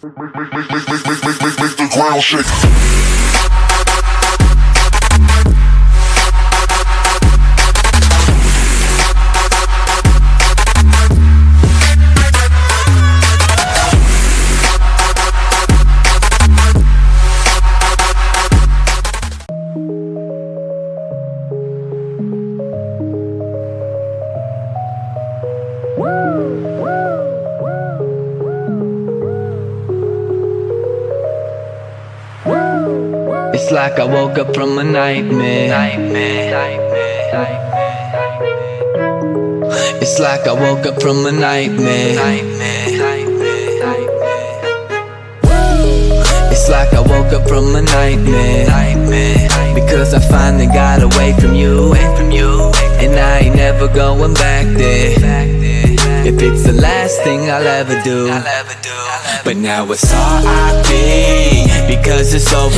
Make the ground shake. It's like I woke up from a nightmare. It's like I woke up from a nightmare. It's like I woke up from a nightmare. Because I finally got away from you. And I ain't never going back there. If it's the last thing I'll ever do. But now it's R.I.P. because it's over.